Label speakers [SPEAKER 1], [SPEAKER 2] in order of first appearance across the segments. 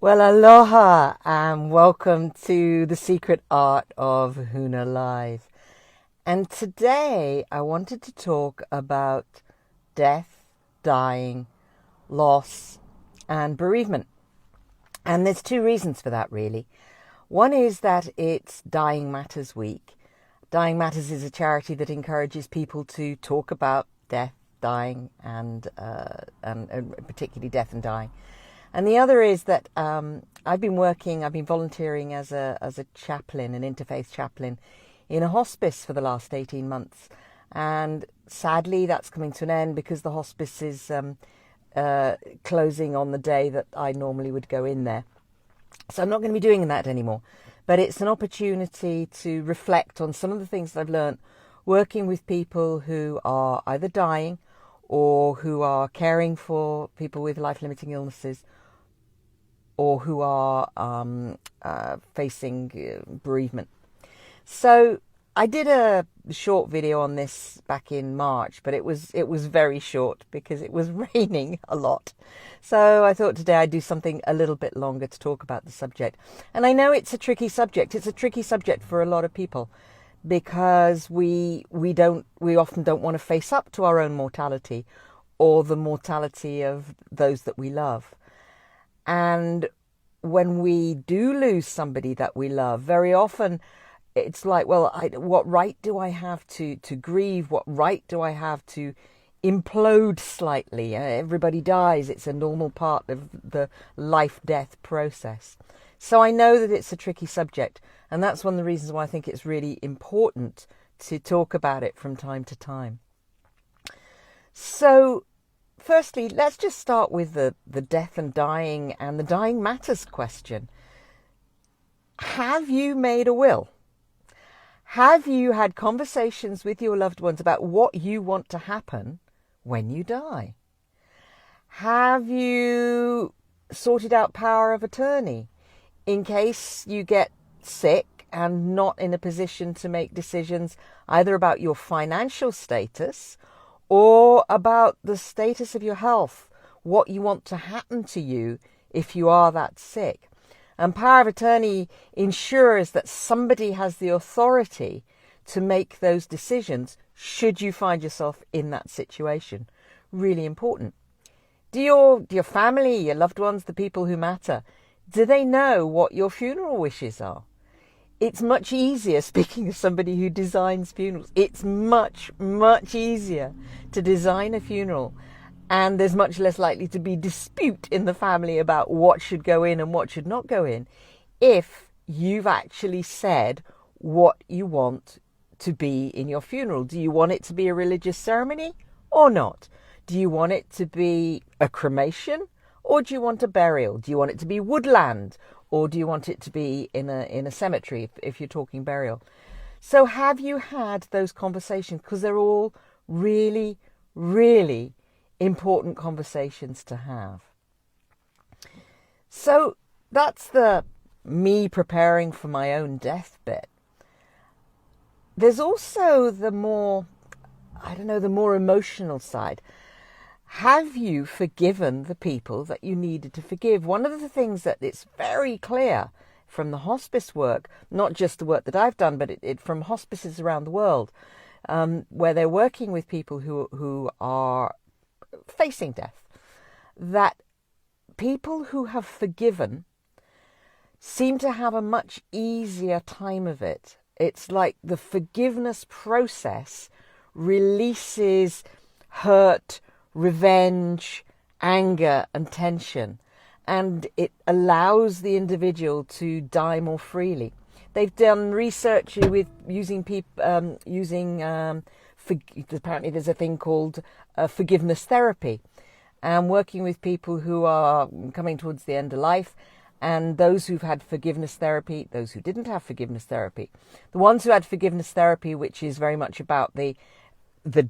[SPEAKER 1] Well, aloha and welcome to the Secret Art of Huna Live. And today I wanted to talk about death, dying, loss, and bereavement. And there's two reasons for that, really. One is that it's Dying Matters Week. Dying Matters is a charity that encourages people to talk about death, dying, and particularly death and dying. And the other is that I've been volunteering as a chaplain, an interfaith chaplain, in a hospice for the last 18 months. And sadly, that's coming to an end because the hospice is closing on the day that I normally would go in there. So I'm not going to be doing that anymore. But it's an opportunity to reflect on some of the things that I've learned working with people who are either dying or who are caring for people with life-limiting illnesses, or who are facing bereavement. So I did a short video on this back in March, but it was very short because it was raining a lot. So I thought today I'd do something a little bit longer to talk about the subject. And I know it's a tricky subject. It's a tricky subject for a lot of people because we often don't want to face up to our own mortality or the mortality of those that we love. And when we do lose somebody that we love, very often it's like, well, what right do I have to grieve? What right do I have to implode slightly? Everybody dies. It's a normal part of the life-death process. So I know that it's a tricky subject, and that's one of the reasons why I think it's really important to talk about it from time to time. So firstly, let's just start with the death and dying and the dying matters question. Have you made a will? Have you had conversations with your loved ones about what you want to happen when you die? Have you sorted out power of attorney in case you get sick and not in a position to make decisions either about your financial status or about the status of your health, what you want to happen to you if you are that sick? And power of attorney ensures that somebody has the authority to make those decisions should you find yourself in that situation. Really important. Do your family, your loved ones, the people who matter, do they know what your funeral wishes are? It's much easier, speaking of somebody who designs funerals, it's much, much easier to design a funeral, and there's much less likely to be dispute in the family about what should go in and what should not go in if you've actually said what you want to be in your funeral. Do you want it to be a religious ceremony or not? Do you want it to be a cremation or do you want a burial? Do you want it to be woodland? Or do you want it to be in a cemetery if you're talking burial? So have you had those conversations? Because they're all really, really important conversations to have. So that's the me preparing for my own death bit. There's also the more emotional side. Have you forgiven the people that you needed to forgive? One of the things that it's very clear from the hospice work, not just the work that I've done, but from hospices around the world, where they're working with people who are facing death, that people who have forgiven seem to have a much easier time of it. It's like the forgiveness process releases hurt, revenge, anger and tension, and it allows the individual to die more freely. They've done research with apparently there's a thing called forgiveness therapy, and working with people who are coming towards the end of life, and those who've had forgiveness therapy, those who didn't have forgiveness therapy. The ones who had forgiveness therapy, which is very much about the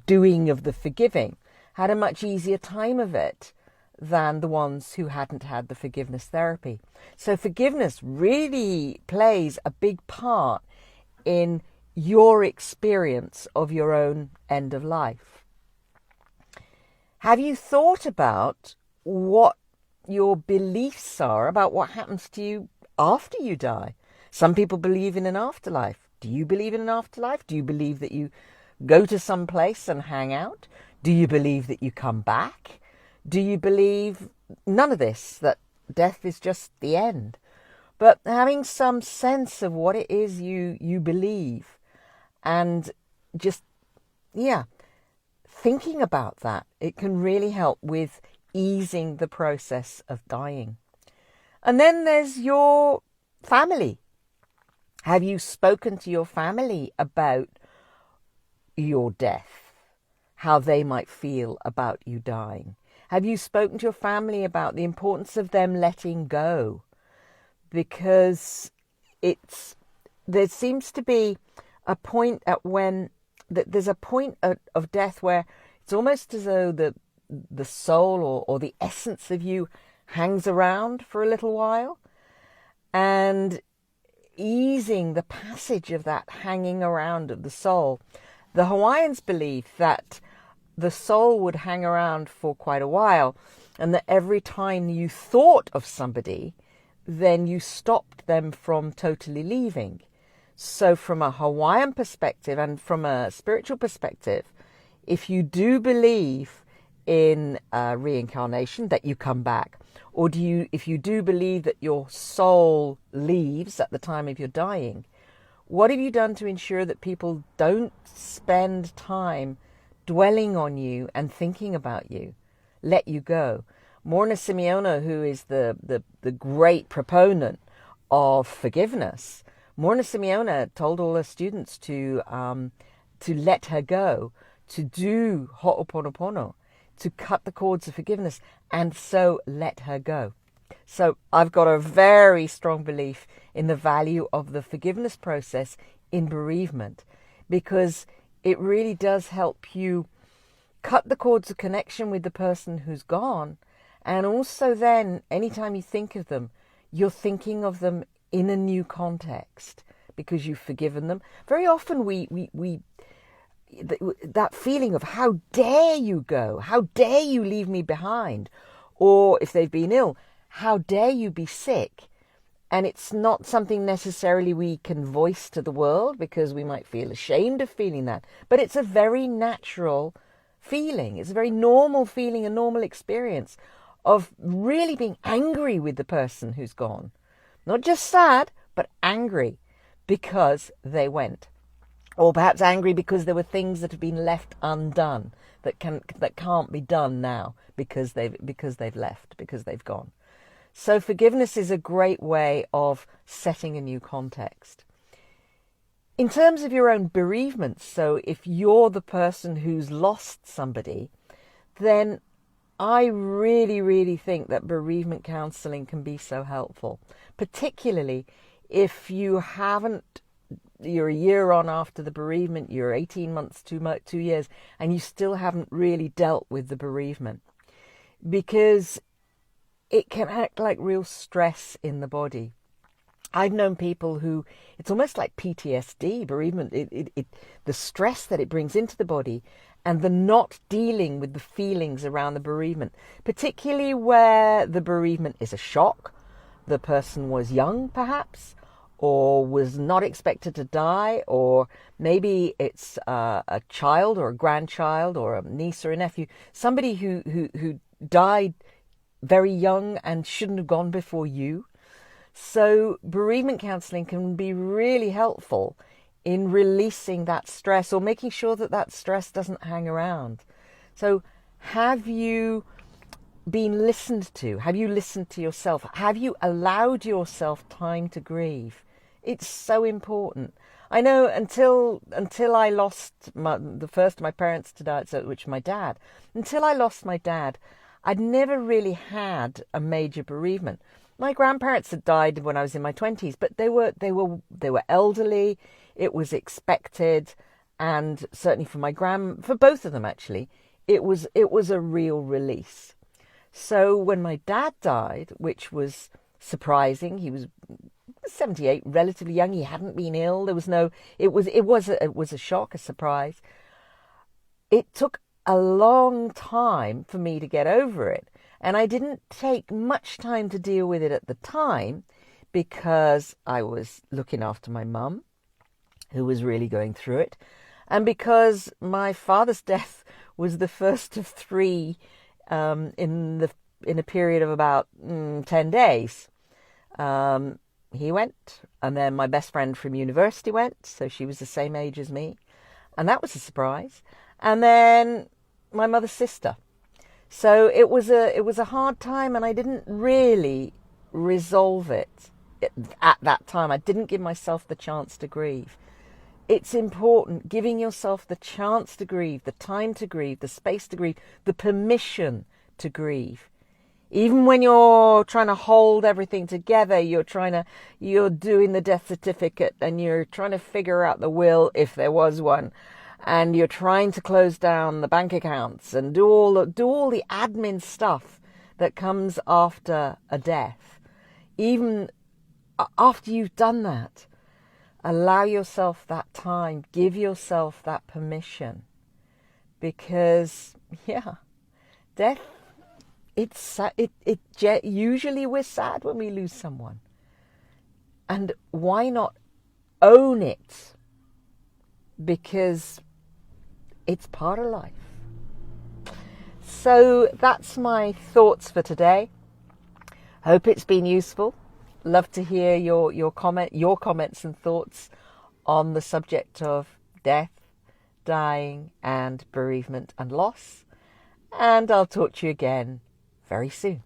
[SPEAKER 1] doing of the forgiving, had a much easier time of it than the ones who hadn't had the forgiveness therapy. So forgiveness really plays a big part in your experience of your own end of life. Have you thought about what your beliefs are about what happens to you after you die. Some people believe in an afterlife. Do you believe in an afterlife? Do you believe that you go to some place and hang out? Do you believe that you come back? Do you believe none of this, that death is just the end? But having some sense of what it is you believe, and just, thinking about that, it can really help with easing the process of dying. And then there's your family. Have you spoken to your family about your death? How they might feel about you dying? Have you spoken to your family about the importance of them letting go? Because there seems to be a point there's a point of death where it's almost as though the soul or the essence of you hangs around for a little while, and easing the passage of that hanging around of the soul. The Hawaiians believe that the soul would hang around for quite a while, and that every time you thought of somebody, then you stopped them from totally leaving. So from a Hawaiian perspective and from a spiritual perspective, if you do believe in reincarnation, that you come back, or if you do believe that your soul leaves at the time of your dying, what have you done to ensure that people don't spend time dwelling on you and thinking about you? Let you go. Morna Simeona, who is the great proponent of forgiveness, Morna Simeona told all her students to let her go, to do ho'oponopono, to cut the cords of forgiveness, and so let her go. So I've got a very strong belief in the value of the forgiveness process in bereavement, because it really does help you cut the cords of connection with the person who's gone. And also then, anytime you think of them, you're thinking of them in a new context because you've forgiven them. Very often that feeling of how dare you go, how dare you leave me behind, or if they've been ill, how dare you be sick. And it's not something necessarily we can voice to the world because we might feel ashamed of feeling that, but it's a very natural feeling. It's a very normal feeling, a normal experience of really being angry with the person who's gone. Not just sad, but angry because they went. Or perhaps angry because there were things that have been left undone that can't be done now because they've left, because they've gone. So forgiveness is a great way of setting a new context. In terms of your own bereavement, so if you're the person who's lost somebody, then I really, really think that bereavement counselling can be so helpful, particularly if you're a year on after the bereavement, you're 18 months, 2 years, and you still haven't really dealt with the bereavement, because it can act like real stress in the body. I've known people who, it's almost like PTSD, bereavement, the stress that it brings into the body, and the not dealing with the feelings around the bereavement, particularly where the bereavement is a shock. The person was young, perhaps, or was not expected to die, or maybe it's a child or a grandchild or a niece or a nephew, somebody who died very young and shouldn't have gone before you. So bereavement counselling can be really helpful in releasing that stress, or making sure that stress doesn't hang around. So have you been listened to? Have you listened to yourself? Have you allowed yourself time to grieve? It's so important. I know until I lost the first of my parents to die, which my dad, until I lost my dad, I'd never really had a major bereavement. My grandparents had died when I was in my 20s, but they were elderly. It was expected, and certainly for both of them actually, it was a real release. So when my dad died, which was surprising, he was 78, relatively young. He hadn't been ill. There was no. It was a shock, a surprise. It took a long time for me to get over it. And I didn't take much time to deal with it at the time because I was looking after my mum, who was really going through it, and because my father's death was the first of three in a period of about 10 days. He went, and then my best friend from university went, so she was the same age as me, and that was a surprise. And then my mother's sister. So it was a hard time, and I didn't really resolve it at that time. I didn't give myself the chance to grieve. It's important, giving yourself the chance to grieve, the time to grieve, the space to grieve, the permission to grieve. Even when you're trying to hold everything together, you're doing the death certificate and you're trying to figure out the will, if there was one, and you're trying to close down the bank accounts and do all the admin stuff that comes after a death. Even after you've done that, allow yourself that time, give yourself that permission, because death, usually we're sad when we lose someone, and why not own it, because it's part of life. So that's my thoughts for today. Hope it's been useful. Love to hear your comments and thoughts on the subject of death, dying, and bereavement and loss. And I'll talk to you again very soon.